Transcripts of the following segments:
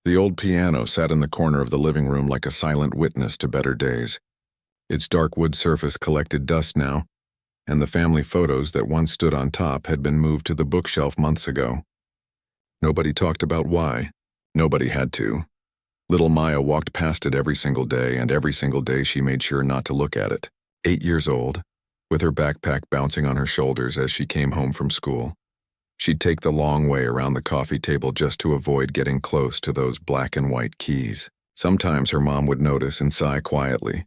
The old piano sat in the corner of the living room like a silent witness to better days. Its dark wood surface collected dust now, and the family photos that once stood on top had been moved to the bookshelf months ago. Nobody talked about why. Nobody had to. Little Maya walked past it every single day, and every single day she made sure not to look at it. 8 years old, with her backpack bouncing on her shoulders as she came home from school. She'd take the long way around the coffee table just to avoid getting close to those black and white keys. Sometimes her mom would notice and sigh quietly,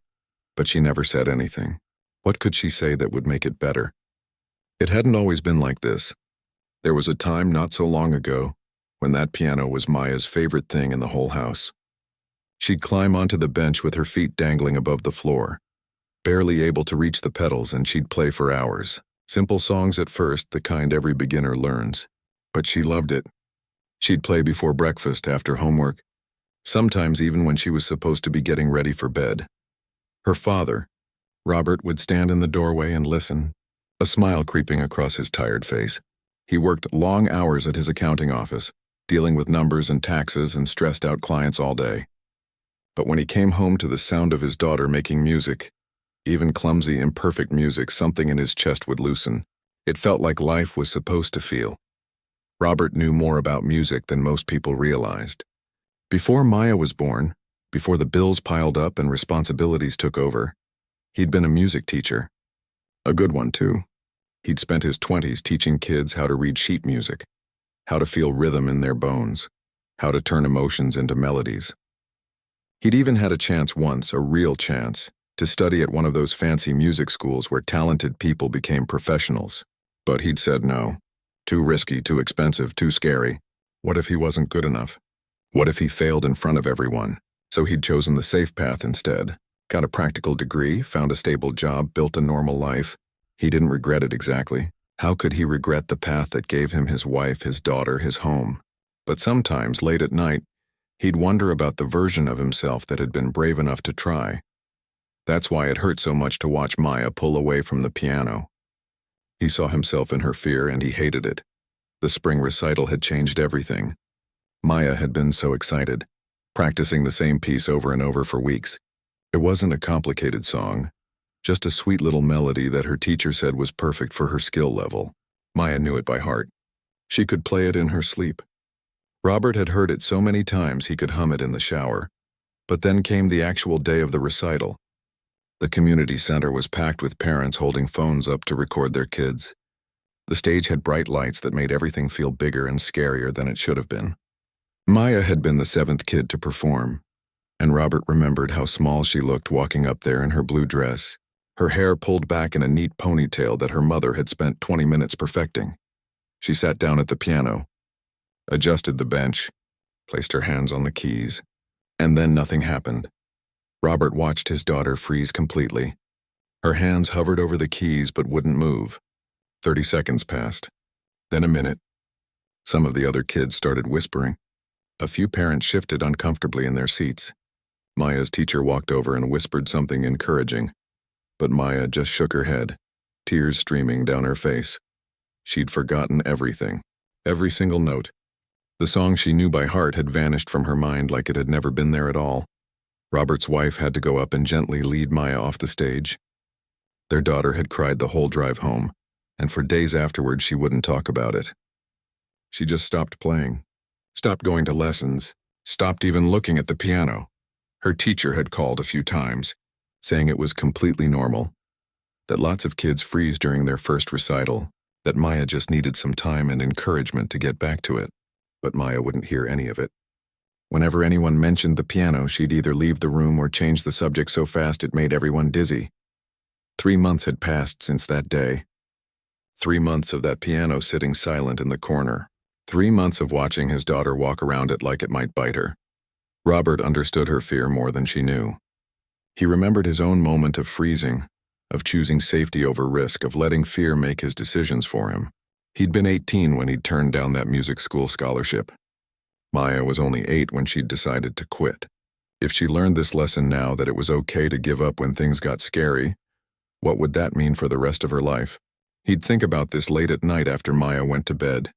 but she never said anything. What could she say that would make it better? It hadn't always been like this. There was a time not so long ago when that piano was Maya's favorite thing in the whole house. She'd climb onto the bench with her feet dangling above the floor, barely able to reach the pedals, and she'd play for hours. Simple songs at first, the kind every beginner learns. But she loved it. She'd play before breakfast, after homework, sometimes even when she was supposed to be getting ready for bed. Her father, Robert, would stand in the doorway and listen, a smile creeping across his tired face. He worked long hours at his accounting office, dealing with numbers and taxes and stressed-out clients all day. But when he came home to the sound of his daughter making music, even clumsy, imperfect music, something in his chest would loosen. It felt like life was supposed to feel. Robert knew more about music than most people realized. Before Maya was born, before the bills piled up and responsibilities took over, he'd been a music teacher. A good one, too. He'd spent his 20s teaching kids how to read sheet music, how to feel rhythm in their bones, how to turn emotions into melodies. He'd even had a chance once, a real chance, to study at one of those fancy music schools where talented people became professionals. But he'd said no. Too risky, too expensive, too scary. What if he wasn't good enough? What if he failed in front of everyone? So he'd chosen the safe path instead. Got a practical degree, found a stable job, built a normal life. He didn't regret it exactly. How could he regret the path that gave him his wife, his daughter, his home? But sometimes, late at night, he'd wonder about the version of himself that had been brave enough to try. That's why it hurt so much to watch Maya pull away from the piano. He saw himself in her fear, and he hated it. The spring recital had changed everything. Maya had been so excited, practicing the same piece over and over for weeks. It wasn't a complicated song, just a sweet little melody that her teacher said was perfect for her skill level. Maya knew it by heart. She could play it in her sleep. Robert had heard it so many times he could hum it in the shower. But then came the actual day of the recital. The community center was packed with parents holding phones up to record their kids. The stage had bright lights that made everything feel bigger and scarier than it should have been. Maya had been the 7th kid to perform, and Robert remembered how small she looked walking up there in her blue dress, her hair pulled back in a neat ponytail that her mother had spent 20 minutes perfecting. She sat down at the piano, adjusted the bench, placed her hands on the keys, and then nothing happened. Robert watched his daughter freeze completely. Her hands hovered over the keys but wouldn't move. 30 seconds passed, then a minute. Some of the other kids started whispering. A few parents shifted uncomfortably in their seats. Maya's teacher walked over and whispered something encouraging, but Maya just shook her head, tears streaming down her face. She'd forgotten everything, every single note. The song she knew by heart had vanished from her mind like it had never been there at all. Robert's wife had to go up and gently lead Maya off the stage. Their daughter had cried the whole drive home, and for days afterward she wouldn't talk about it. She just stopped playing, stopped going to lessons, stopped even looking at the piano. Her teacher had called a few times, saying it was completely normal, that lots of kids freeze during their first recital, that Maya just needed some time and encouragement to get back to it. But Maya wouldn't hear any of it. Whenever anyone mentioned the piano, she'd either leave the room or change the subject so fast it made everyone dizzy. 3 months had passed since that day. 3 months of that piano sitting silent in the corner. 3 months of watching his daughter walk around it like it might bite her. Robert understood her fear more than she knew. He remembered his own moment of freezing, of choosing safety over risk, of letting fear make his decisions for him. He'd been 18 when he'd turned down that music school scholarship. Maya was only 8 when she'd decided to quit. If she learned this lesson now, that it was okay to give up when things got scary, what would that mean for the rest of her life? He'd think about this late at night after Maya went to bed.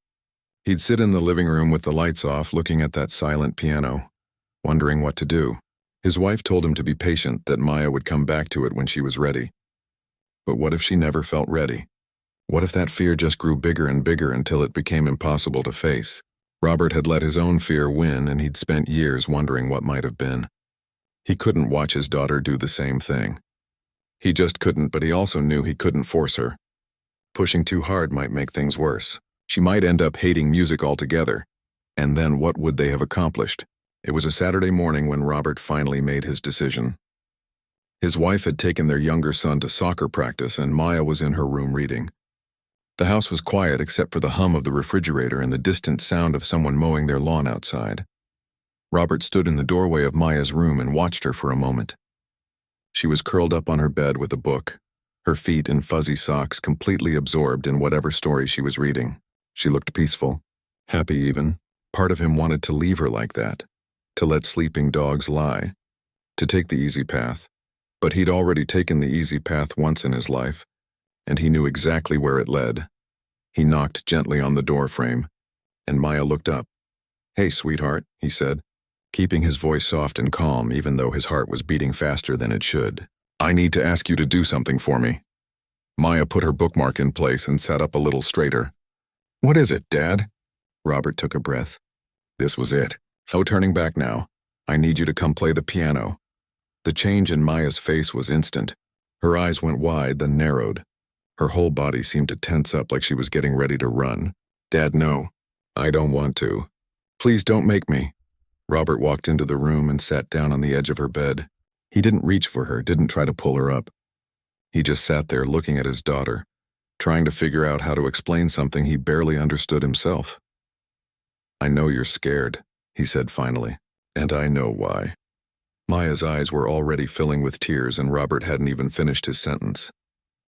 He'd sit in the living room with the lights off, looking at that silent piano, wondering what to do. His wife told him to be patient, that Maya would come back to it when she was ready. But what if she never felt ready? What if that fear just grew bigger and bigger until it became impossible to face? Robert had let his own fear win, and he'd spent years wondering what might have been. He couldn't watch his daughter do the same thing. He just couldn't, but he also knew he couldn't force her. Pushing too hard might make things worse. She might end up hating music altogether. And then what would they have accomplished? It was a Saturday morning when Robert finally made his decision. His wife had taken their younger son to soccer practice, and Maya was in her room reading. The house was quiet except for the hum of the refrigerator and the distant sound of someone mowing their lawn outside. Robert stood in the doorway of Maya's room and watched her for a moment. She was curled up on her bed with a book, her feet in fuzzy socks, completely absorbed in whatever story she was reading. She looked peaceful, happy even. Part of him wanted to leave her like that, to let sleeping dogs lie, to take the easy path. But he'd already taken the easy path once in his life, and he knew exactly where it led. He knocked gently on the door frame, and Maya looked up. "Hey, sweetheart," he said, keeping his voice soft and calm even though his heart was beating faster than it should. "I need to ask you to do something for me." Maya put her bookmark in place and sat up a little straighter. "What is it, Dad?" Robert took a breath. This was it. No turning back now. "I need you to come play the piano." The change in Maya's face was instant. Her eyes went wide, then narrowed. Her whole body seemed to tense up like she was getting ready to run. "Dad, no. I don't want to. Please don't make me." Robert walked into the room and sat down on the edge of her bed. He didn't reach for her, didn't try to pull her up. He just sat there looking at his daughter, trying to figure out how to explain something he barely understood himself. "I know you're scared," he said finally, "and I know why." Maya's eyes were already filling with tears, and Robert hadn't even finished his sentence.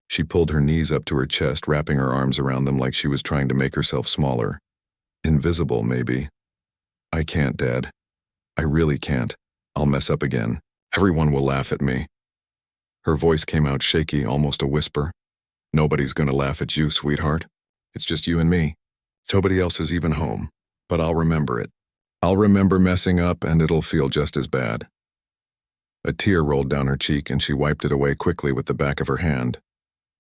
She pulled her knees up to her chest, wrapping her arms around them like she was trying to make herself smaller. Invisible, maybe. "I can't, Dad. I really can't. I'll mess up again. Everyone will laugh at me." Her voice came out shaky, almost a whisper. "Nobody's gonna laugh at you, sweetheart. It's just you and me. Nobody else is even home. But I'll remember it. I'll remember messing up, and it'll feel just as bad." A tear rolled down her cheek, and she wiped it away quickly with the back of her hand.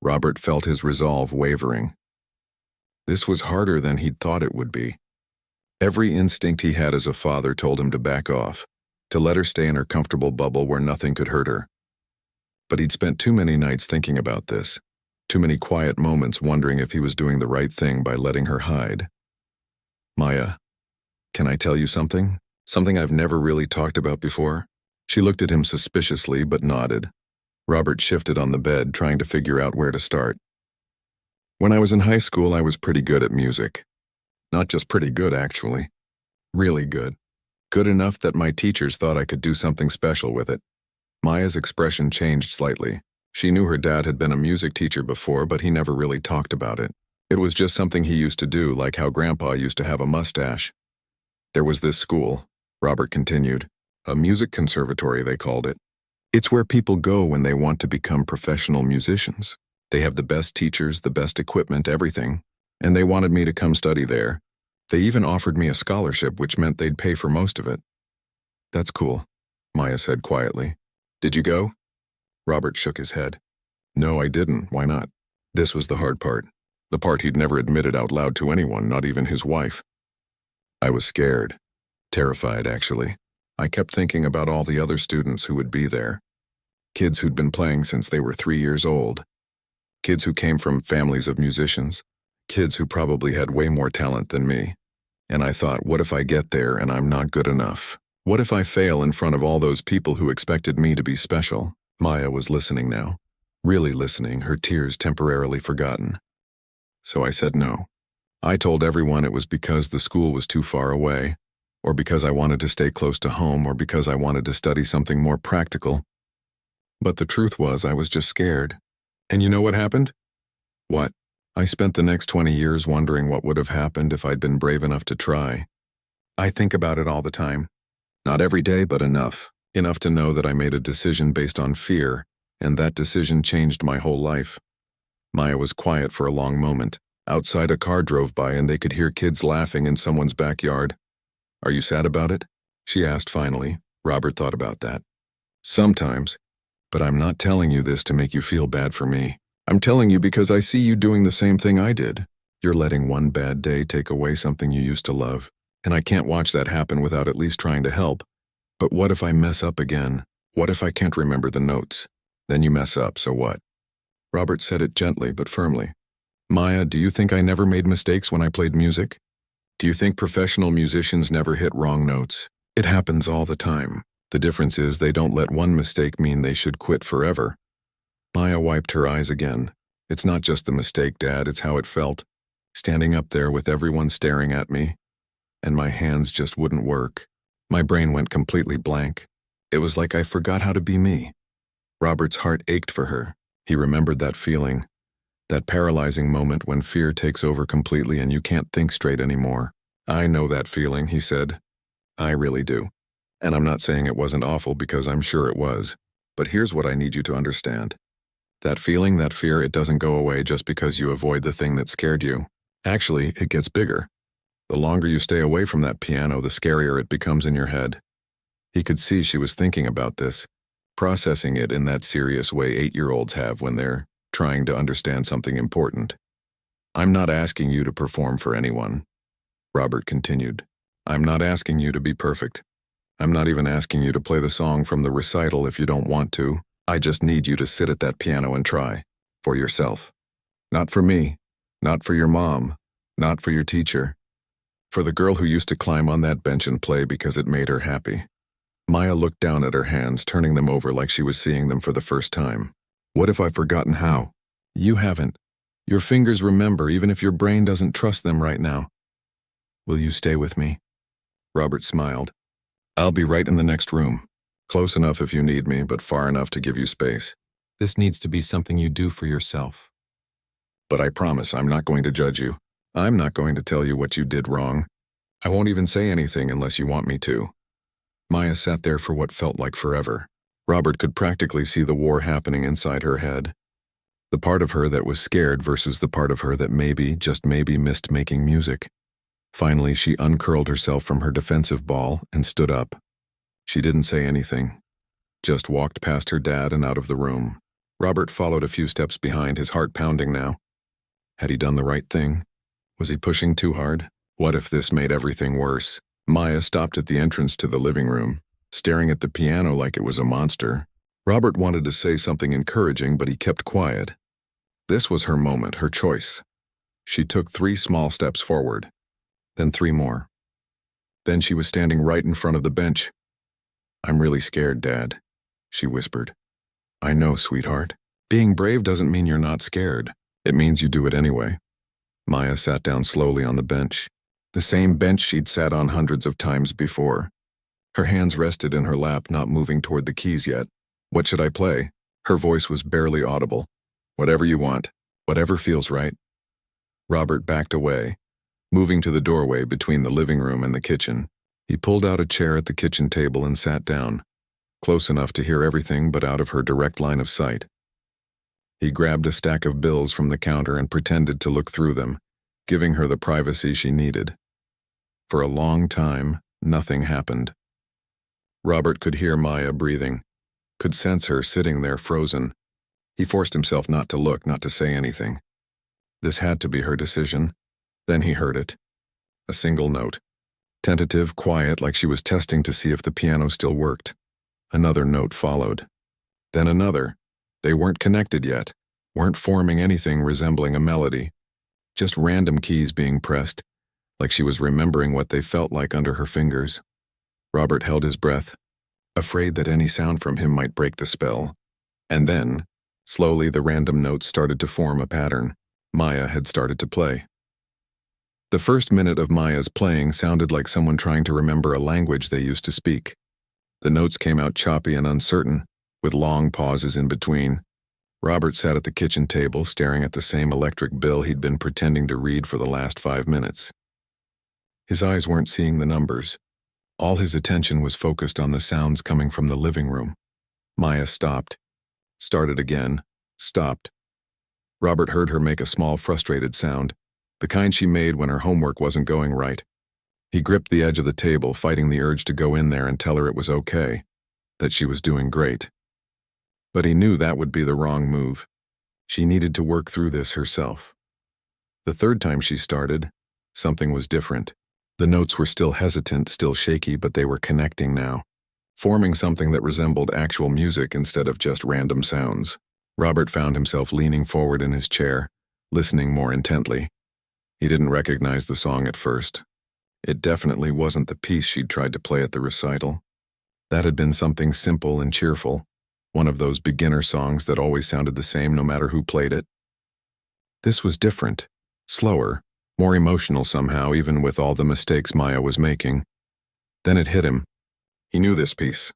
Robert felt his resolve wavering. This was harder than he'd thought it would be. Every instinct he had as a father told him to back off, to let her stay in her comfortable bubble where nothing could hurt her. But he'd spent too many nights thinking about this, too many quiet moments wondering if he was doing the right thing by letting her hide. "Maya, can I tell you something? Something I've never really talked about before?" She looked at him suspiciously but nodded. Robert shifted on the bed, trying to figure out where to start. "When I was in high school, I was pretty good at music. Not just pretty good, actually. Really good. Good enough that my teachers thought I could do something special with it." Maya's expression changed slightly. She knew her dad had been a music teacher before, but he never really talked about it. It was just something he used to do, like how Grandpa used to have a mustache. "There was this school," Robert continued. "A music conservatory, they called it. It's where people go when they want to become professional musicians. They have the best teachers, the best equipment, everything. And they wanted me to come study there. They even offered me a scholarship, which meant they'd pay for most of it." "That's cool," Maya said quietly. "Did you go?" Robert shook his head. "No, I didn't. Why not?" This was the hard part. The part he'd never admitted out loud to anyone, not even his wife. "I was scared. Terrified, actually. I kept thinking about all the other students who would be there. Kids who'd been playing since they were 3 years old. Kids who came from families of musicians. Kids who probably had way more talent than me. And I thought, what if I get there and I'm not good enough? What if I fail in front of all those people who expected me to be special?" Maya was listening now. Really listening, her tears temporarily forgotten. "So I said no. I told everyone it was because the school was too far away, or because I wanted to stay close to home, or because I wanted to study something more practical. But the truth was I was just scared. And you know what happened?" "What?" "I spent the next 20 years wondering what would have happened if I'd been brave enough to try. I think about it all the time. Not every day, but enough. Enough to know that I made a decision based on fear, and that decision changed my whole life." Maya was quiet for a long moment. Outside, a car drove by and they could hear kids laughing in someone's backyard. Are you sad about it? She asked finally. Robert thought about that. Sometimes. But I'm not telling you this to make you feel bad for me. I'm telling you because I see you doing the same thing I did. You're letting one bad day take away something you used to love. And I can't watch that happen without at least trying to help. But what if I mess up again? What if I can't remember the notes? Then you mess up, so what? Robert said it gently but firmly. Maya, do you think I never made mistakes when I played music? Do you think professional musicians never hit wrong notes? It happens all the time. The difference is they don't let one mistake mean they should quit forever. Maya wiped her eyes again. It's not just the mistake, Dad, it's how it felt. Standing up there with everyone staring at me. And my hands just wouldn't work. My brain went completely blank. It was like I forgot how to be me. Robert's heart ached for her. He remembered that feeling. That paralyzing moment when fear takes over completely and you can't think straight anymore. I know that feeling, he said. I really do. And I'm not saying it wasn't awful because I'm sure it was. But here's what I need you to understand. That feeling, that fear, it doesn't go away just because you avoid the thing that scared you. Actually, it gets bigger. The longer you stay away from that piano, the scarier it becomes in your head. He could see she was thinking about this, processing it in that serious way 8-year-olds have when they're trying to understand something important. I'm not asking you to perform for anyone, Robert continued. I'm not asking you to be perfect. I'm not even asking you to play the song from the recital if you don't want to. I just need you to sit at that piano and try. For yourself. Not for me. Not for your mom. Not for your teacher. For the girl who used to climb on that bench and play because it made her happy. Maya looked down at her hands, turning them over like she was seeing them for the first time. What if I've forgotten how? You haven't. Your fingers remember even if your brain doesn't trust them right now. Will you stay with me? Robert smiled. I'll be right in the next room. Close enough if you need me, but far enough to give you space. This needs to be something you do for yourself. But I promise I'm not going to judge you. I'm not going to tell you what you did wrong. I won't even say anything unless you want me to. Maya sat there for what felt like forever. Robert could practically see the war happening inside her head. The part of her that was scared versus the part of her that maybe, just maybe, missed making music. Finally, she uncurled herself from her defensive ball and stood up. She didn't say anything, just walked past her dad and out of the room. Robert followed a few steps behind, his heart pounding now. Had he done the right thing? Was he pushing too hard? What if this made everything worse? Maya stopped at the entrance to the living room, staring at the piano like it was a monster. Robert wanted to say something encouraging, but he kept quiet. This was her moment, her choice. She took 3 small steps forward, then 3 more. Then she was standing right in front of the bench. I'm really scared, Dad, she whispered. I know, sweetheart. Being brave doesn't mean you're not scared. It means you do it anyway. Maya sat down slowly on the bench, the same bench she'd sat on hundreds of times before. Her hands rested in her lap, not moving toward the keys yet. What should I play? Her voice was barely audible. Whatever you want. Whatever feels right. Robert backed away, moving to the doorway between the living room and the kitchen. He pulled out a chair at the kitchen table and sat down, close enough to hear everything but out of her direct line of sight. He grabbed a stack of bills from the counter and pretended to look through them, giving her the privacy she needed. For a long time, nothing happened. Robert could hear Maya breathing, could sense her sitting there frozen. He forced himself not to look, not to say anything. This had to be her decision. Then he heard it. A single note. Tentative, quiet, like she was testing to see if the piano still worked. Another note followed. Then another. They weren't connected yet, weren't forming anything resembling a melody. Just random keys being pressed, like she was remembering what they felt like under her fingers. Robert held his breath, afraid that any sound from him might break the spell. And then, slowly the random notes started to form a pattern. Maya had started to play. The first minute of Maya's playing sounded like someone trying to remember a language they used to speak. The notes came out choppy and uncertain, with long pauses in between. Robert sat at the kitchen table staring at the same electric bill he'd been pretending to read for the last 5 minutes. His eyes weren't seeing the numbers. All his attention was focused on the sounds coming from the living room. Maya stopped, started again, stopped. Robert heard her make a small frustrated sound, the kind she made when her homework wasn't going right. He gripped the edge of the table, fighting the urge to go in there and tell her it was okay, that she was doing great. But he knew that would be the wrong move. She needed to work through this herself. The third time she started, something was different. The notes were still hesitant, still shaky, but they were connecting now, forming something that resembled actual music instead of just random sounds. Robert found himself leaning forward in his chair, listening more intently. He didn't recognize the song at first. It definitely wasn't the piece she'd tried to play at the recital. That had been something simple and cheerful, one of those beginner songs that always sounded the same no matter who played it. This was different, slower, more emotional somehow, even with all the mistakes Maya was making. Then it hit him. He knew this piece.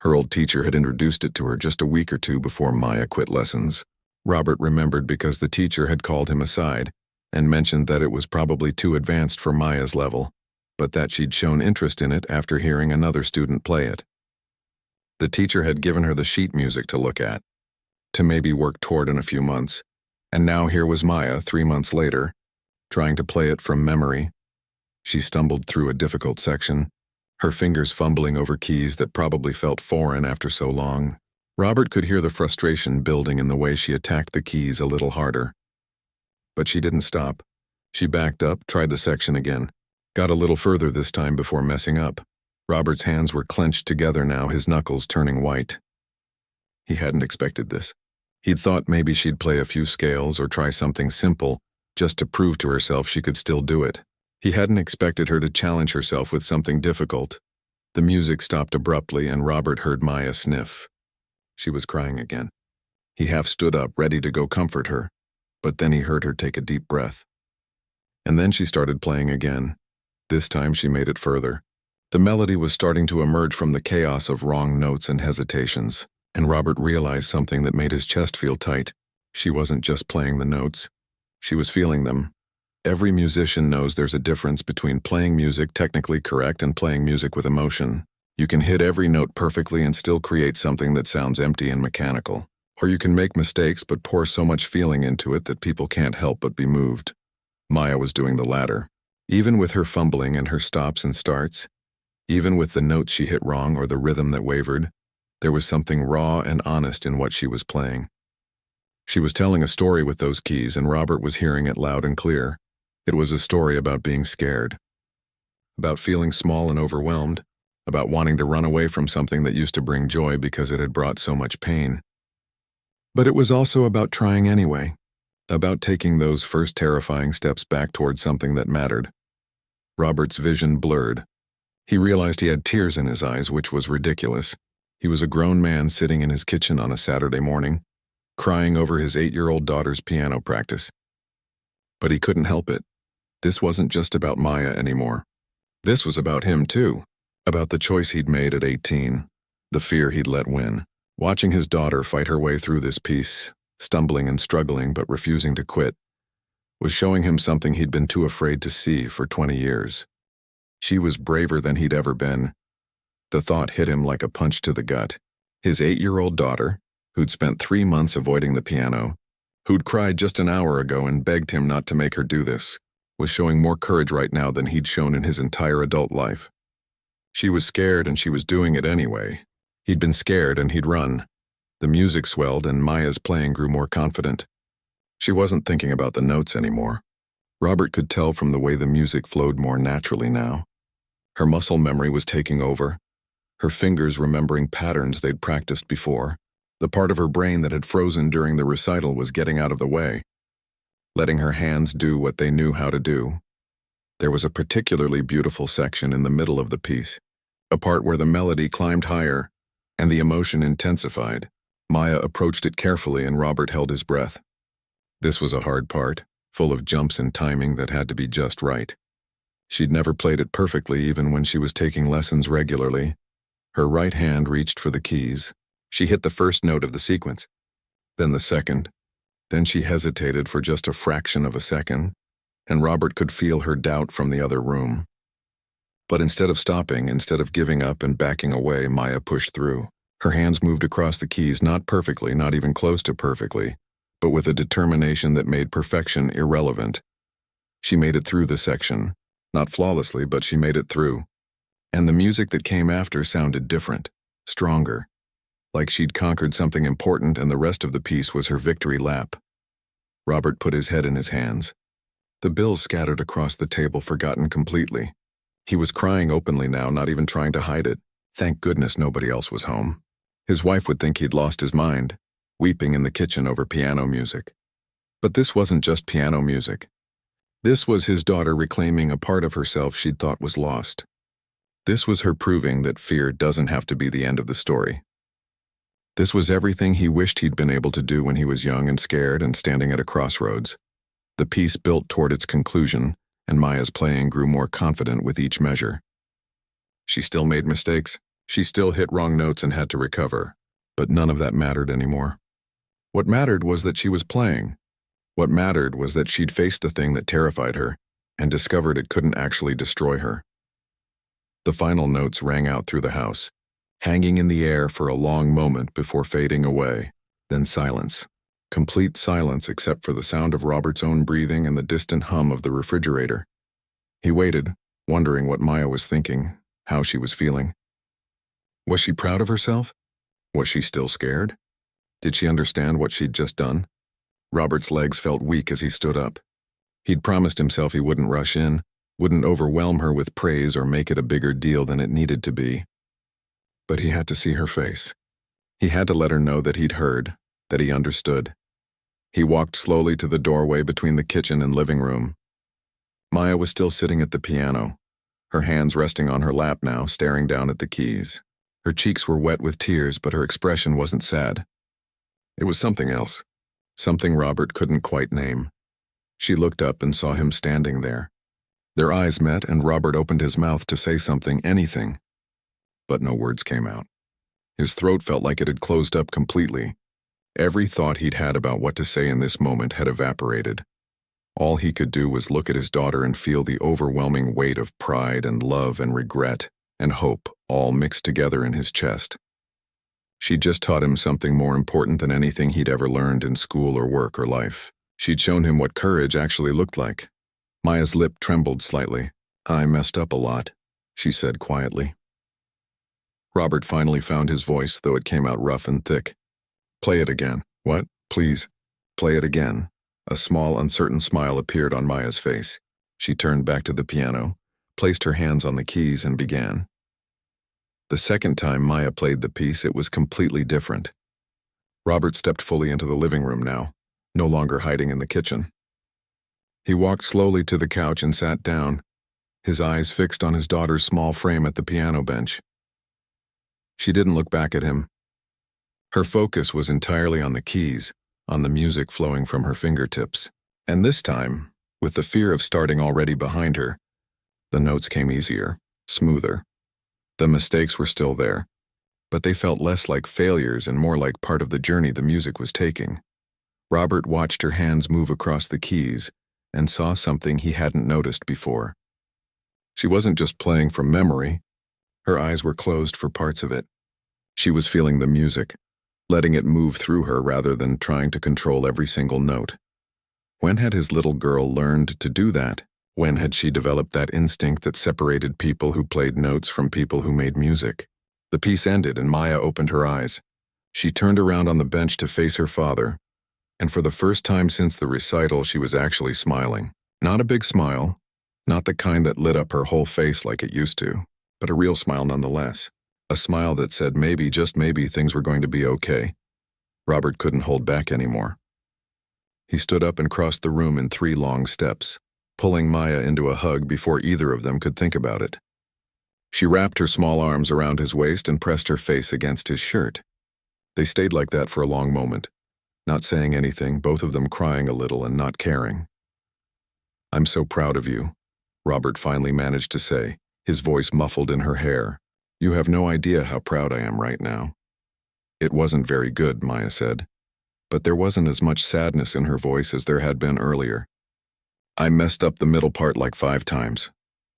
Her old teacher had introduced it to her just a week or two before Maya quit lessons. Robert remembered because the teacher had called him aside and mentioned that it was probably too advanced for Maya's level, but that she'd shown interest in it after hearing another student play it. The teacher had given her the sheet music to look at, to maybe work toward in a few months, and now here was Maya 3 months later, trying to play it from memory. She stumbled through a difficult section, her fingers fumbling over keys that probably felt foreign after so long. Robert could hear the frustration building in the way she attacked the keys a little harder. But she didn't stop. She backed up, tried the section again, got a little further this time before messing up. Robert's hands were clenched together now, his knuckles turning white. He hadn't expected this. He'd thought maybe she'd play a few scales or try something simple, just to prove to herself she could still do it. He hadn't expected her to challenge herself with something difficult. The music stopped abruptly and Robert heard Maya sniff. She was crying again. He half stood up, ready to go comfort her, but then he heard her take a deep breath. And then she started playing again. This time she made it further. The melody was starting to emerge from the chaos of wrong notes and hesitations, and Robert realized something that made his chest feel tight. She wasn't just playing the notes. She was feeling them. Every musician knows there's a difference between playing music technically correct and playing music with emotion. You can hit every note perfectly and still create something that sounds empty and mechanical. Or you can make mistakes but pour so much feeling into it that people can't help but be moved. Maya was doing the latter. Even with her fumbling and her stops and starts, even with the notes she hit wrong or the rhythm that wavered, there was something raw and honest in what she was playing. She was telling a story with those keys, and Robert was hearing it loud and clear. It was a story about being scared, about feeling small and overwhelmed, about wanting to run away from something that used to bring joy because it had brought so much pain. But it was also about trying anyway, about taking those first terrifying steps back towards something that mattered. Robert's vision blurred. He realized he had tears in his eyes, which was ridiculous. He was a grown man sitting in his kitchen on a Saturday morning, crying over his 8-year-old daughter's piano practice. But he couldn't help it. This wasn't just about Maya anymore. This was about him too, about the choice he'd made at 18, the fear he'd let win. Watching his daughter fight her way through this piece, stumbling and struggling but refusing to quit, was showing him something he'd been too afraid to see for 20 years. She was braver than he'd ever been. The thought hit him like a punch to the gut. His 8-year-old daughter, who'd spent 3 months avoiding the piano, who'd cried just an hour ago and begged him not to make her do this, was showing more courage right now than he'd shown in his entire adult life. She was scared and she was doing it anyway. He'd been scared and he'd run. The music swelled and Maya's playing grew more confident. She wasn't thinking about the notes anymore. Robert could tell from the way the music flowed more naturally now. Her muscle memory was taking over, her fingers remembering patterns they'd practiced before. The part of her brain that had frozen during the recital was getting out of the way, letting her hands do what they knew how to do. There was a particularly beautiful section in the middle of the piece, a part where the melody climbed higher and the emotion intensified. Maya approached it carefully and Robert held his breath. This was a hard part, full of jumps and timing that had to be just right. She'd never played it perfectly even when she was taking lessons regularly. Her right hand reached for the keys. She hit the first note of the sequence, then the second. Then she hesitated for just a fraction of a second, and Robert could feel her doubt from the other room. But instead of stopping, instead of giving up and backing away, Maya pushed through. Her hands moved across the keys, not perfectly, not even close to perfectly, but with a determination that made perfection irrelevant. She made it through the section. Not flawlessly, but she made it through. And the music that came after sounded different, stronger. Like she'd conquered something important and the rest of the piece was her victory lap. Robert put his head in his hands. The bills scattered across the table, forgotten completely. He was crying openly now, not even trying to hide it. Thank goodness nobody else was home. His wife would think he'd lost his mind, weeping in the kitchen over piano music. But this wasn't just piano music. This was his daughter reclaiming a part of herself she'd thought was lost. This was her proving that fear doesn't have to be the end of the story. This was everything he wished he'd been able to do when he was young and scared and standing at a crossroads. The piece built toward its conclusion, and Maya's playing grew more confident with each measure. She still made mistakes. She still hit wrong notes and had to recover. But none of that mattered anymore. What mattered was that she was playing. What mattered was that she'd faced the thing that terrified her and discovered it couldn't actually destroy her. The final notes rang out through the house, hanging in the air for a long moment before fading away. Then silence. Complete silence except for the sound of Robert's own breathing and the distant hum of the refrigerator. He waited, wondering what Maya was thinking, how she was feeling. Was she proud of herself? Was she still scared? Did she understand what she'd just done? Robert's legs felt weak as he stood up. He'd promised himself he wouldn't rush in, wouldn't overwhelm her with praise or make it a bigger deal than it needed to be. But he had to see her face. He had to let her know that he'd heard, that he understood. He walked slowly to the doorway between the kitchen and living room. Maya was still sitting at the piano, her hands resting on her lap now, staring down at the keys. Her cheeks were wet with tears, but her expression wasn't sad. It was something else. Something Robert couldn't quite name. She looked up and saw him standing there. Their eyes met, and Robert opened his mouth to say something, anything. But no words came out. His throat felt like it had closed up completely. Every thought he'd had about what to say in this moment had evaporated. All he could do was look at his daughter and feel the overwhelming weight of pride and love and regret and hope all mixed together in his chest. She'd just taught him something more important than anything he'd ever learned in school or work or life. She'd shown him what courage actually looked like. Maya's lip trembled slightly. "I messed up a lot," she said quietly. Robert finally found his voice, though it came out rough and thick. "Play it again." "What? Please. Play it again." A small, uncertain smile appeared on Maya's face. She turned back to the piano, placed her hands on the keys, and began. The second time Maya played the piece, it was completely different. Robert stepped fully into the living room now, no longer hiding in the kitchen. He walked slowly to the couch and sat down, his eyes fixed on his daughter's small frame at the piano bench. She didn't look back at him. Her focus was entirely on the keys, on the music flowing from her fingertips. And this time, with the fear of starting already behind her, the notes came easier, smoother. The mistakes were still there, but they felt less like failures and more like part of the journey the music was taking. Robert watched her hands move across the keys and saw something he hadn't noticed before. She wasn't just playing from memory. Her eyes were closed for parts of it. She was feeling the music, letting it move through her rather than trying to control every single note. When had his little girl learned to do that? When had she developed that instinct that separated people who played notes from people who made music? The piece ended and Maya opened her eyes. She turned around on the bench to face her father, and for the first time since the recital, she was actually smiling. Not a big smile, not the kind that lit up her whole face like it used to, but a real smile nonetheless. A smile that said maybe, just maybe, things were going to be okay. Robert couldn't hold back anymore. He stood up and crossed the room in 3 long steps, pulling Maya into a hug before either of them could think about it. She wrapped her small arms around his waist and pressed her face against his shirt. They stayed like that for a long moment, not saying anything, both of them crying a little and not caring. "I'm so proud of you," Robert finally managed to say, his voice muffled in her hair. "You have no idea how proud I am right now." "It wasn't very good," Maya said, but there wasn't as much sadness in her voice as there had been earlier. "I messed up the middle part like 5 times.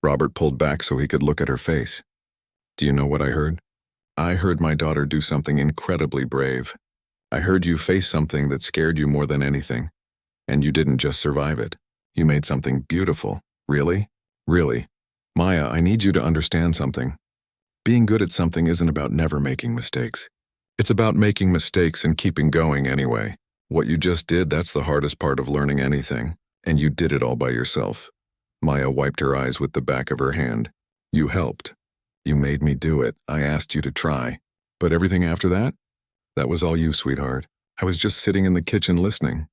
Robert pulled back so he could look at her face. "Do you know what I heard? I heard my daughter do something incredibly brave. I heard you face something that scared you more than anything, and you didn't just survive it. You made something beautiful. Really? Really? Maya, I need you to understand something. Being good at something isn't about never making mistakes. It's about making mistakes and keeping going anyway. What you just did, that's the hardest part of learning anything. And you did it all by yourself. Maya wiped her eyes with the back of her hand. You helped. You made me do it. I asked you to try. But everything after that? That was all you, sweetheart. I was just sitting in the kitchen listening.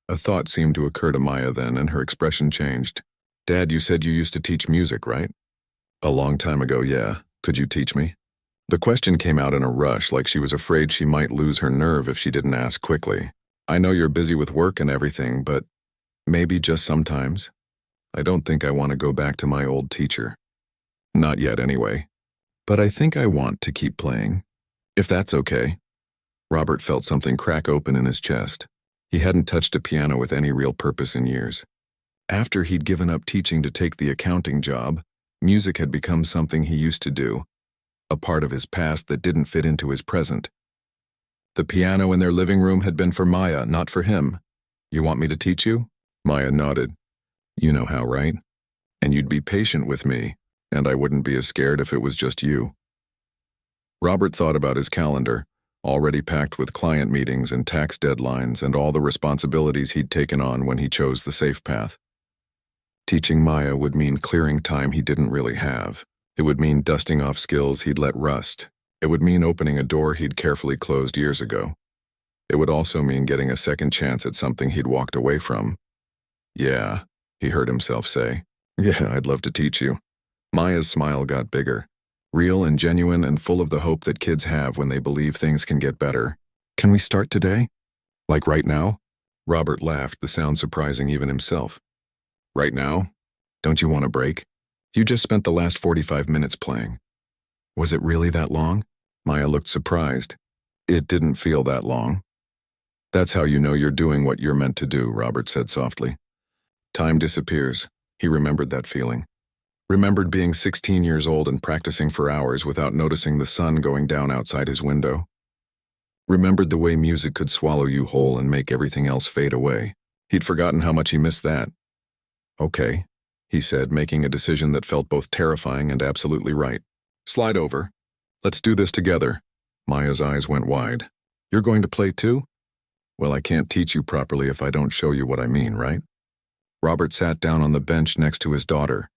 A thought seemed to occur to Maya then, and her expression changed. Dad, you said you used to teach music, right? A long time ago, yeah. Could you teach me? The question came out in a rush, like she was afraid she might lose her nerve if she didn't ask quickly. I know you're busy with work and everything, but maybe just sometimes. I don't think I want to go back to my old teacher. Not yet, anyway. But I think I want to keep playing. If that's okay. Robert felt something crack open in his chest. He hadn't touched a piano with any real purpose in years. After he'd given up teaching to take the accounting job, music had become something he used to do, a part of his past that didn't fit into his present. The piano in their living room had been for Maya, not for him. You want me to teach you? Maya nodded. You know how, right? And you'd be patient with me, and I wouldn't be as scared if it was just you. Robert thought about his calendar, already packed with client meetings and tax deadlines and all the responsibilities he'd taken on when he chose the safe path. Teaching Maya would mean clearing time he didn't really have. It would mean dusting off skills he'd let rust. It would mean opening a door he'd carefully closed years ago. It would also mean getting a second chance at something he'd walked away from. Yeah, he heard himself say. Yeah, I'd love to teach you. Maya's smile got bigger, real and genuine and full of the hope that kids have when they believe things can get better. Can we start today? Like right now? Robert laughed, the sound surprising even himself. Right now? Don't you want a break? You just spent the last 45 minutes playing. Was it really that long? Maya looked surprised. It didn't feel that long. That's how you know you're doing what you're meant to do, Robert said softly. Time disappears. He remembered that feeling. Remembered being 16 years old and practicing for hours without noticing the sun going down outside his window. Remembered the way music could swallow you whole and make everything else fade away. He'd forgotten how much he missed that. Okay, he said, making a decision that felt both terrifying and absolutely right. Slide over. Let's do this together. Maya's eyes went wide. You're going to play too? Well, I can't teach you properly if I don't show you what I mean, right? Robert sat down on the bench next to his daughter,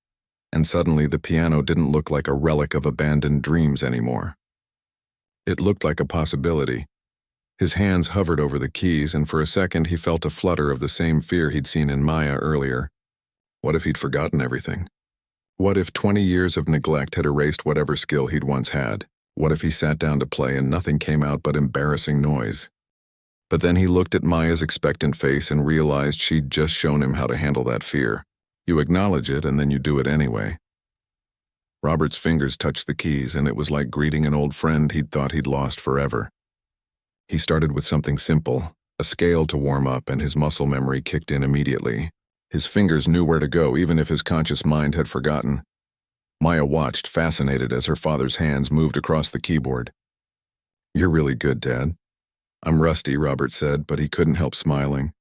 and suddenly the piano didn't look like a relic of abandoned dreams anymore. It looked like a possibility. His hands hovered over the keys, and for a second he felt a flutter of the same fear he'd seen in Maya earlier. What if he'd forgotten everything? What if 20 years of neglect had erased whatever skill he'd once had? What if he sat down to play and nothing came out but embarrassing noise? But then he looked at Maya's expectant face and realized she'd just shown him how to handle that fear. You acknowledge it and then you do it anyway. Robert's fingers touched the keys, and it was like greeting an old friend he'd thought he'd lost forever. He started with something simple, a scale to warm up, and his muscle memory kicked in immediately. His fingers knew where to go, even if his conscious mind had forgotten. Maya watched, fascinated, as her father's hands moved across the keyboard. You're really good, Dad. I'm rusty, Robert said, but he couldn't help smiling.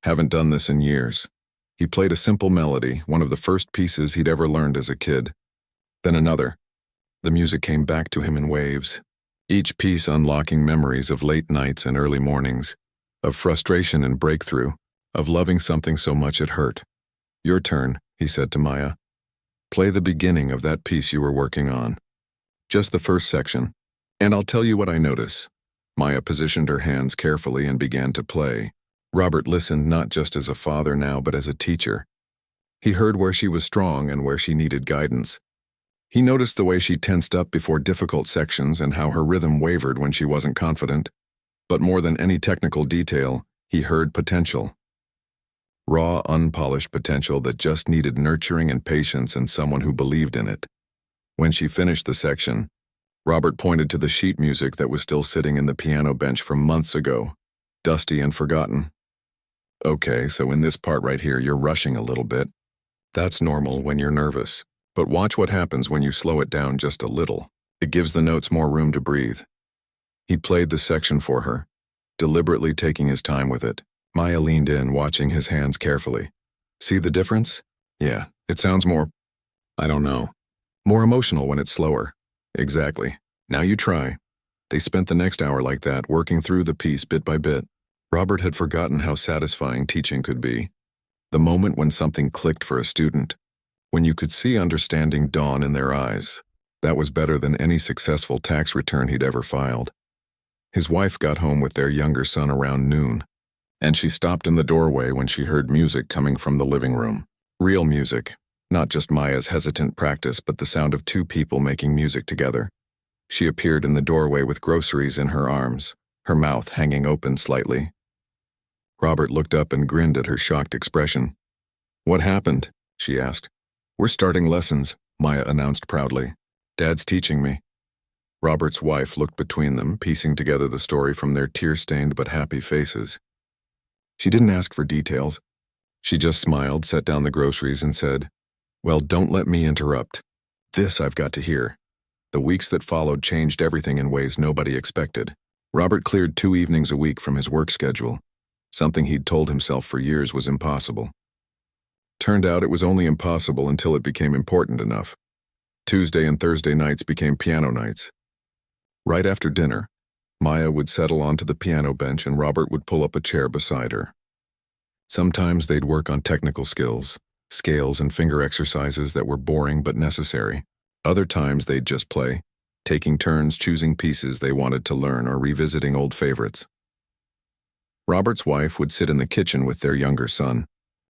Haven't done this in years. He played a simple melody, one of the first pieces he'd ever learned as a kid. Then another. The music came back to him in waves, each piece unlocking memories of late nights and early mornings, of frustration and breakthrough, of loving something so much it hurt. Your turn, he said to Maya. Play the beginning of that piece you were working on. Just the first section. And I'll tell you what I notice. Maya positioned her hands carefully and began to play. Robert listened not just as a father now, but as a teacher. He heard where she was strong and where she needed guidance. He noticed the way she tensed up before difficult sections and how her rhythm wavered when she wasn't confident. But more than any technical detail, he heard potential. Raw, unpolished potential that just needed nurturing and patience and someone who believed in it. When she finished the section, Robert pointed to the sheet music that was still sitting in the piano bench from months ago, dusty and forgotten. Okay, so in this part right here, you're rushing a little bit. That's normal when you're nervous. But watch what happens when you slow it down just a little. It gives the notes more room to breathe. He played the section for her, deliberately taking his time with it. Maya leaned in, watching his hands carefully. See the difference? Yeah, it sounds more, I don't know, more emotional when it's slower. Exactly. Now you try. They spent the next hour like that, working through the piece bit by bit. Robert had forgotten how satisfying teaching could be. The moment when something clicked for a student, when you could see understanding dawn in their eyes, that was better than any successful tax return he'd ever filed. His wife got home with their younger son around noon, and she stopped in the doorway when she heard music coming from the living room. Real music, not just Maya's hesitant practice, but the sound of two people making music together. She appeared in the doorway with groceries in her arms, her mouth hanging open slightly. Robert looked up and grinned at her shocked expression. "What happened?" she asked. "We're starting lessons," Maya announced proudly. "Dad's teaching me." Robert's wife looked between them, piecing together the story from their tear-stained but happy faces. She didn't ask for details. She just smiled, set down the groceries, and said, "Well, don't let me interrupt. This I've got to hear." The weeks that followed changed everything in ways nobody expected. Robert cleared 2 evenings a week from his work schedule. Something he'd told himself for years was impossible. Turned out it was only impossible until it became important enough. Tuesday and Thursday nights became piano nights. Right after dinner, Maya would settle onto the piano bench and Robert would pull up a chair beside her. Sometimes they'd work on technical skills, scales and finger exercises that were boring but necessary. Other times they'd just play, taking turns choosing pieces they wanted to learn or revisiting old favorites. Robert's wife would sit in the kitchen with their younger son,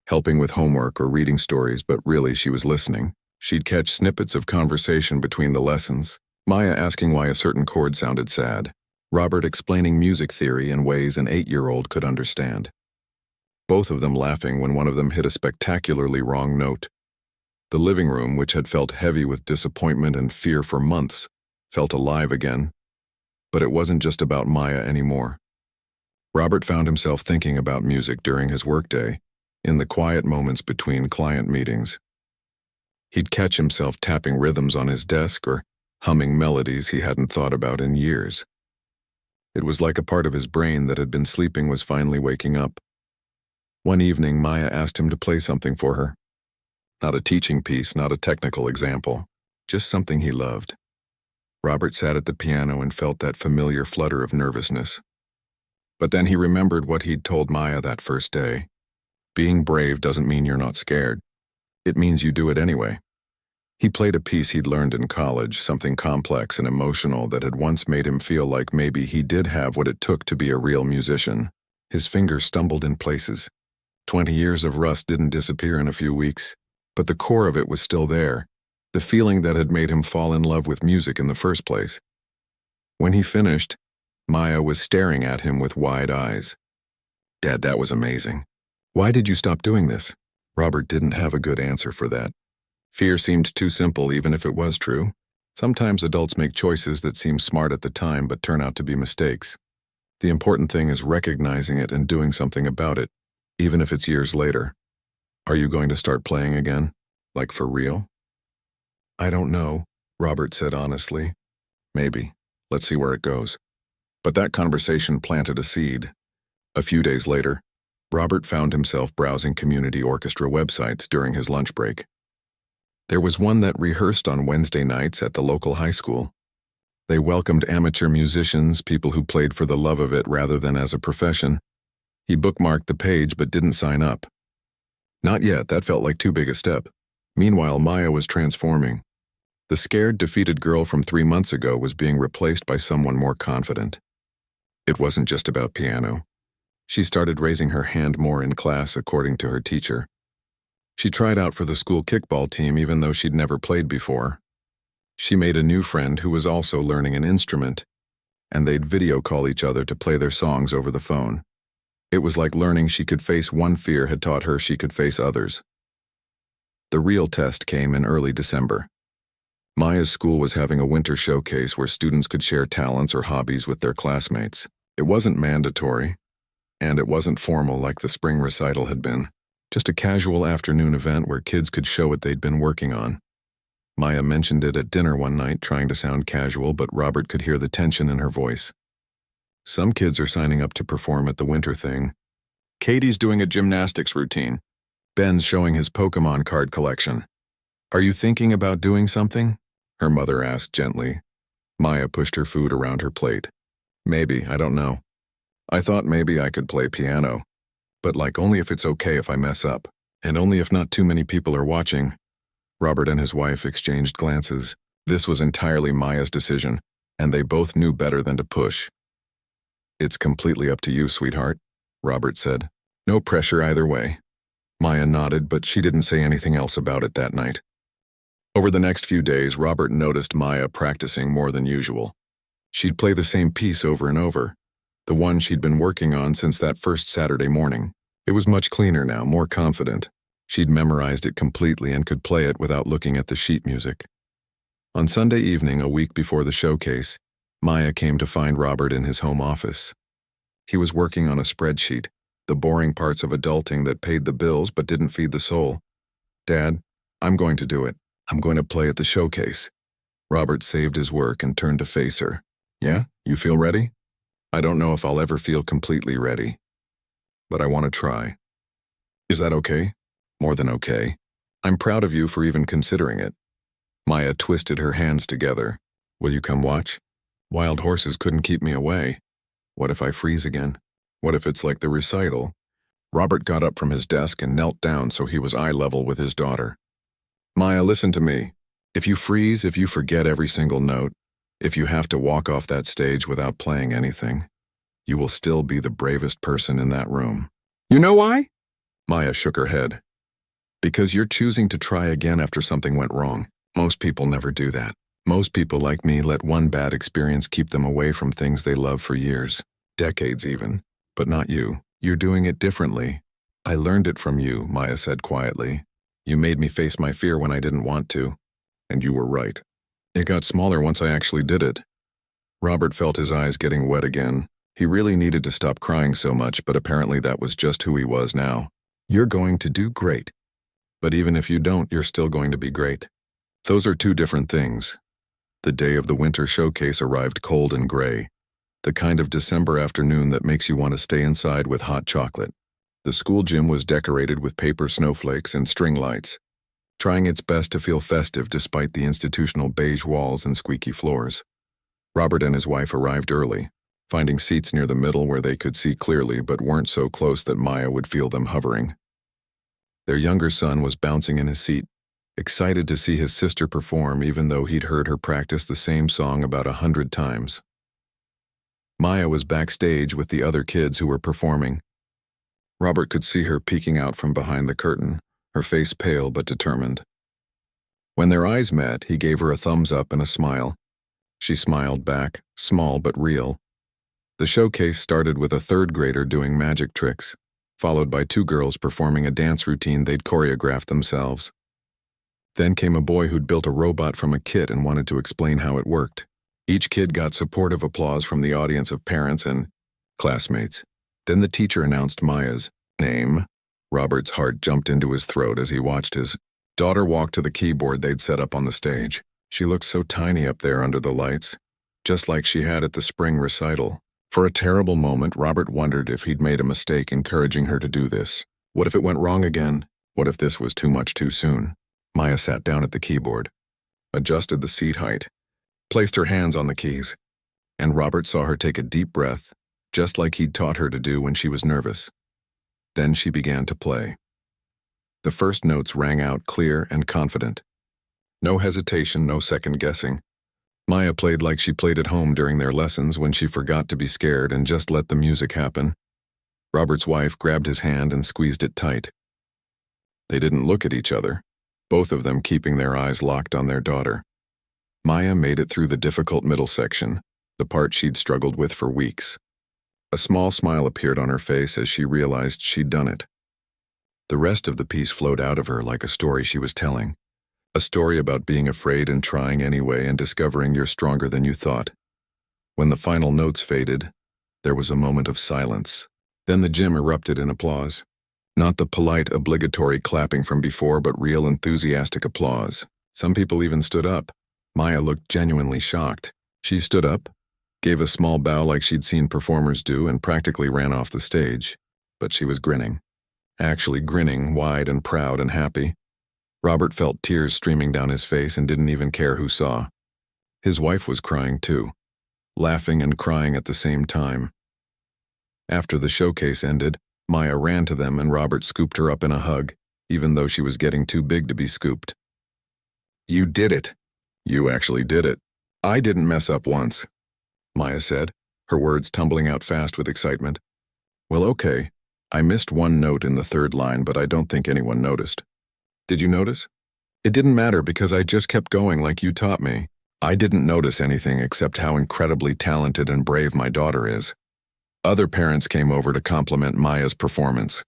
helping with homework or reading stories, but really she was listening. She'd catch snippets of conversation between the lessons, Maya asking why a certain chord sounded sad, Robert explaining music theory in ways an 8-year-old could understand. Both of them laughing when one of them hit a spectacularly wrong note. The living room, which had felt heavy with disappointment and fear for months, felt alive again. But it wasn't just about Maya anymore. Robert found himself thinking about music during his workday, in the quiet moments between client meetings. He'd catch himself tapping rhythms on his desk or humming melodies he hadn't thought about in years. It was like a part of his brain that had been sleeping was finally waking up. One evening, Maya asked him to play something for her. Not a teaching piece, not a technical example, just something he loved. Robert sat at the piano and felt that familiar flutter of nervousness. But then he remembered what he'd told Maya that first day. Being brave doesn't mean you're not scared. It means you do it anyway. He played a piece he'd learned in college, something complex and emotional that had once made him feel like maybe he did have what it took to be a real musician. His fingers stumbled in places. 20 years of rust didn't disappear in a few weeks, but the core of it was still there, the feeling that had made him fall in love with music in the first place. When he finished, Maya was staring at him with wide eyes. "Dad, that was amazing. Why did you stop doing this?" Robert didn't have a good answer for that. Fear seemed too simple even if it was true. Sometimes adults make choices that seem smart at the time but turn out to be mistakes. The important thing is recognizing it and doing something about it, even if it's years later. "Are you going to start playing again? Like for real?" "I don't know," Robert said honestly. "Maybe. Let's see where it goes." But that conversation planted a seed. A few days later, Robert found himself browsing community orchestra websites during his lunch break. There was one that rehearsed on Wednesday nights at the local high school. They welcomed amateur musicians, people who played for the love of it rather than as a profession. He bookmarked the page but didn't sign up. Not yet, that felt like too big a step. Meanwhile, Maya was transforming. The scared, defeated girl from 3 months ago was being replaced by someone more confident. It wasn't just about piano. She started raising her hand more in class, according to her teacher. She tried out for the school kickball team even though she'd never played before. She made a new friend who was also learning an instrument, and they'd video call each other to play their songs over the phone. It was like learning she could face one fear had taught her she could face others. The real test came in early December. Maya's school was having a winter showcase where students could share talents or hobbies with their classmates. It wasn't mandatory, and it wasn't formal like the spring recital had been. Just a casual afternoon event where kids could show what they'd been working on. Maya mentioned it at dinner one night, trying to sound casual, but Robert could hear the tension in her voice. "Some kids are signing up to perform at the winter thing. Katie's doing a gymnastics routine. Ben's showing his Pokemon card collection. Are you thinking about doing something? Her mother asked gently. Maya pushed her food around her plate. Maybe, I don't know. I thought maybe I could play piano. But only if it's okay if I mess up. And only if not too many people are watching. Robert and his wife exchanged glances. This was entirely Maya's decision, and they both knew better than to push. It's completely up to you, sweetheart, Robert said. No pressure either way. Maya nodded, but she didn't say anything else about it that night. Over the next few days, Robert noticed Maya practicing more than usual. She'd play the same piece over and over, the one she'd been working on since that first Saturday morning. It was much cleaner now, more confident. She'd memorized it completely and could play it without looking at the sheet music. On Sunday evening, a week before the showcase, Maya came to find Robert in his home office. He was working on a spreadsheet, the boring parts of adulting that paid the bills but didn't feed the soul. Dad, I'm going to do it. I'm going to play at the showcase. Robert saved his work and turned to face her. Yeah, you feel ready? I don't know if I'll ever feel completely ready, but I want to try. Is that okay? More than okay. I'm proud of you for even considering it. Maya twisted her hands together. Will you come watch? Wild horses couldn't keep me away. What if I freeze again? What if it's like the recital? Robert got up from his desk and knelt down so he was eye level with his daughter. Maya, listen to me. If you freeze, if you forget every single note, if you have to walk off that stage without playing anything, you will still be the bravest person in that room. You know why? Maya shook her head. Because you're choosing to try again after something went wrong. Most people never do that. Most people like me let one bad experience keep them away from things they love for years, decades even. But not you. You're doing it differently. I learned it from you, Maya said quietly. You made me face my fear when I didn't want to. And you were right. It got smaller once I actually did it. Robert felt his eyes getting wet again. He really needed to stop crying so much, but apparently that was just who he was now. You're going to do great. But even if you don't, you're still going to be great. Those are two different things. The day of the winter showcase arrived cold and gray. The kind of December afternoon that makes you want to stay inside with hot chocolate. The school gym was decorated with paper snowflakes and string lights, trying its best to feel festive despite the institutional beige walls and squeaky floors. Robert and his wife arrived early, finding seats near the middle where they could see clearly but weren't so close that Maya would feel them hovering. Their younger son was bouncing in his seat, excited to see his sister perform even though he'd heard her practice the same song about 100 times. Maya was backstage with the other kids who were performing. Robert could see her peeking out from behind the curtain, her face pale but determined. When their eyes met, he gave her a thumbs up and a smile. She smiled back, small but real. The showcase started with a third grader doing magic tricks, followed by two girls performing a dance routine they'd choreographed themselves. Then came a boy who'd built a robot from a kit and wanted to explain how it worked. Each kid got supportive applause from the audience of parents and classmates. Then the teacher announced Maya's name. Robert's heart jumped into his throat as he watched his daughter walk to the keyboard they'd set up on the stage. She looked so tiny up there under the lights, just like she had at the spring recital. For a terrible moment, Robert wondered if he'd made a mistake encouraging her to do this. What if it went wrong again? What if this was too much too soon? Maya sat down at the keyboard, adjusted the seat height, placed her hands on the keys, and Robert saw her take a deep breath, just like he'd taught her to do when she was nervous. Then she began to play. The first notes rang out clear and confident. No hesitation, no second guessing. Maya played like she played at home during their lessons when she forgot to be scared and just let the music happen. Robert's wife grabbed his hand and squeezed it tight. They didn't look at each other, both of them keeping their eyes locked on their daughter. Maya made it through the difficult middle section, the part she'd struggled with for weeks. A small smile appeared on her face as she realized she'd done it. The rest of the piece flowed out of her like a story she was telling. A story about being afraid and trying anyway and discovering you're stronger than you thought. When the final notes faded, there was a moment of silence. Then the gym erupted in applause. Not the polite, obligatory clapping from before, but real enthusiastic applause. Some people even stood up. Maya looked genuinely shocked. She stood up, gave a small bow like she'd seen performers do, and practically ran off the stage. But she was grinning. actually grinning, wide and proud and happy. Robert felt tears streaming down his face and didn't even care who saw. His wife was crying too, laughing and crying at the same time. After the showcase ended, Maya ran to them and Robert scooped her up in a hug, even though she was getting too big to be scooped. "You did it. You actually did it. I didn't mess up once," Maya said, her words tumbling out fast with excitement. "Well, okay. I missed one note in the third line, but I don't think anyone noticed. Did you notice? It didn't matter because I just kept going like you taught me. I didn't notice anything except how incredibly talented and brave my daughter is." Other parents came over to compliment Maya's performance.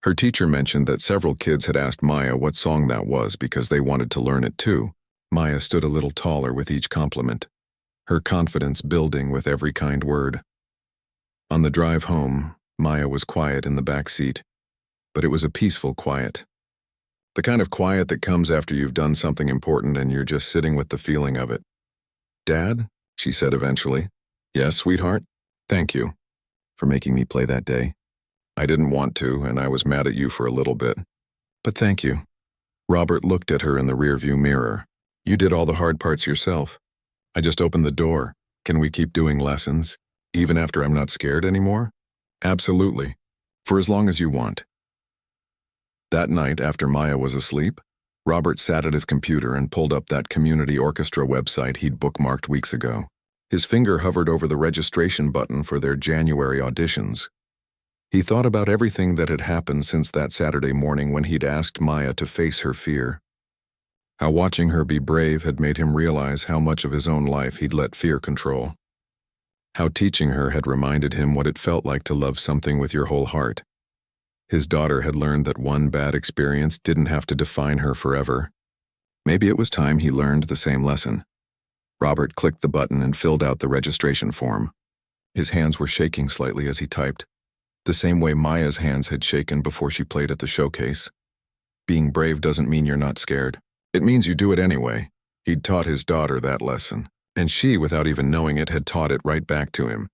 Her teacher mentioned that several kids had asked Maya what song that was because they wanted to learn it too. Maya stood a little taller with each compliment, her confidence building with every kind word. On the drive home, Maya was quiet in the back seat, but it was a peaceful quiet. The kind of quiet that comes after you've done something important and you're just sitting with the feeling of it. "Dad," she said eventually. "Yes, sweetheart? Thank you for making me play that day. I didn't want to, and I was mad at you for a little bit. But thank you." Robert looked at her in the rearview mirror. "You did all the hard parts yourself. I just opened the door. Can we keep doing lessons, even after I'm not scared anymore?" "Absolutely. For as long as you want." That night, after Maya was asleep, Robert sat at his computer and pulled up that community orchestra website he'd bookmarked weeks ago. His finger hovered over the registration button for their January auditions. He thought about everything that had happened since that Saturday morning when he'd asked Maya to face her fear. How watching her be brave had made him realize how much of his own life he'd let fear control. How teaching her had reminded him what it felt like to love something with your whole heart. His daughter had learned that one bad experience didn't have to define her forever. Maybe it was time he learned the same lesson. Robert clicked the button and filled out the registration form. His hands were shaking slightly as he typed, the same way Maya's hands had shaken before she played at the showcase. Being brave doesn't mean you're not scared. It means you do it anyway. He'd taught his daughter that lesson, and she, without even knowing it, had taught it right back to him.